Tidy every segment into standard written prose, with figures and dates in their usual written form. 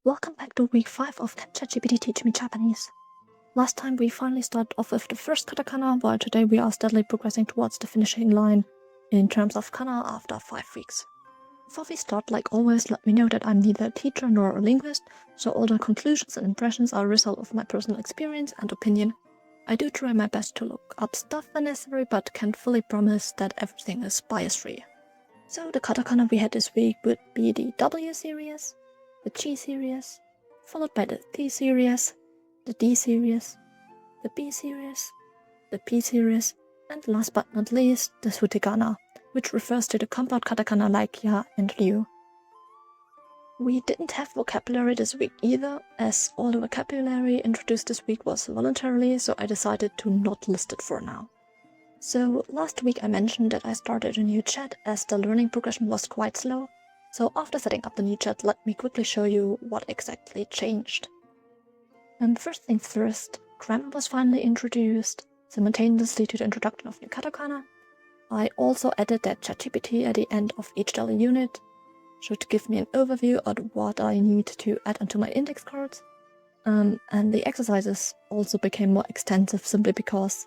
Welcome back to week 5 of Can ChatGPT Teach Me Japanese. Last time we finally started off with the first katakana, while today we are steadily progressing towards the finishing line in terms of kana after 5 weeks. Before we start, like always, let me know that I'm neither a teacher nor a linguist, so all the conclusions and impressions are a result of my personal experience and opinion. I do try my best to look up stuff when necessary, but can't fully promise that everything is bias-free. So the katakana we had this week would be the W series, the G series, followed by the T series, the D series, the B series, the P series, and last but not least, the sutikana, which refers to the compound katakana like ya and ryu. We didn't have vocabulary this week either, as all the vocabulary introduced this week was voluntarily, so I decided to not list it for now. So last week I mentioned that I started a new chat as the learning progression was quite slow. So after setting up the new chat, let me quickly show you what exactly changed. First things first, grammar was finally introduced, simultaneously to the introduction of new katakana. I also added that ChatGPT at the end of each daily unit should give me an overview of what I need to add onto my index cards. And the exercises also became more extensive simply because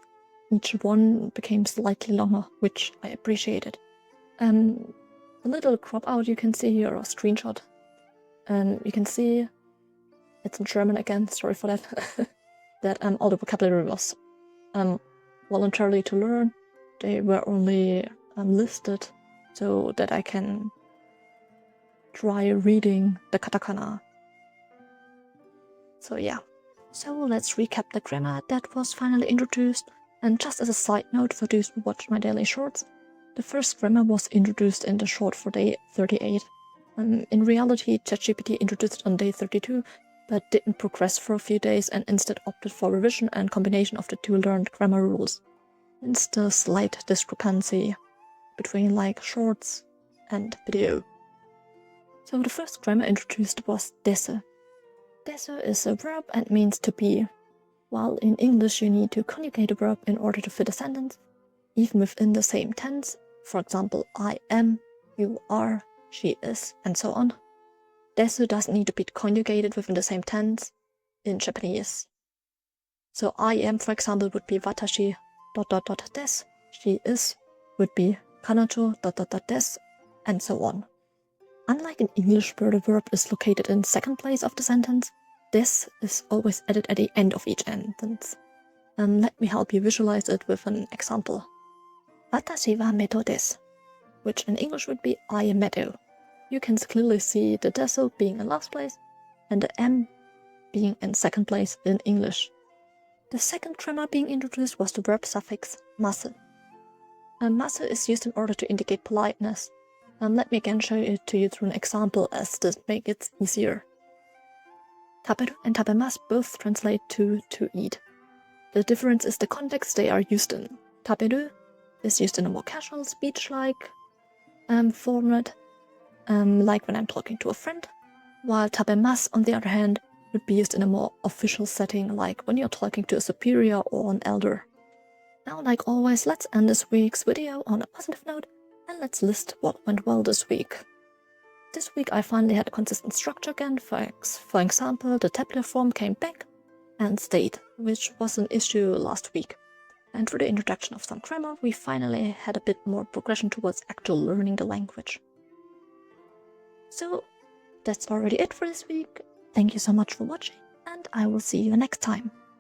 each one became slightly longer, which I appreciated. The little crop out you can see here, or screenshot, you can see, it's in German again, sorry for that, that all the vocabulary was voluntarily to learn. They were only listed so that I can try reading the katakana. So yeah, so let's recap the grammar that was finally introduced. And just as a side note for those who watch my daily shorts, the first grammar was introduced in the short for day 38. In reality, ChatGPT introduced it on day 32, but didn't progress for a few days and instead opted for revision and combination of the two learned grammar rules. Hence the slight discrepancy between like shorts and video. So the first grammar introduced was desu. Desu is a verb and means to be. While in English you need to conjugate a verb in order to fit a sentence, even within the same tense, for example, I am, you are, she is, and so on. Desu doesn't need to be conjugated within the same tense in Japanese. So I am, for example, would be watashi ... desu, she is would be kanajo ... desu, and so on. Unlike in English where the verb is located in second place of the sentence, this is always added at the end of each sentence. Let me help you visualize it with an example. Watashi wa meto desu, which in English would be I am meadow. You can clearly see the desu being in last place and the m being in second place in English. The second grammar being introduced was the verb suffix masu. Masu is used in order to indicate politeness. Let me again show it to you through an example as this makes it easier. Taberu and tabemasu both translate to eat. The difference is the context they are used in. Taberu is used in a more casual speech-like format, like when I'm talking to a friend, while tabemasu, on the other hand, would be used in a more official setting, like when you're talking to a superior or an elder. Now, like always, let's end this week's video on a positive note, and let's list what went well this week. This week I finally had a consistent structure again. For example, the tabular form came back and stayed, which was an issue last week. And through the introduction of some grammar, we finally had a bit more progression towards actual learning the language. So that's already it for this week. Thank you so much for watching, and I will see you next time.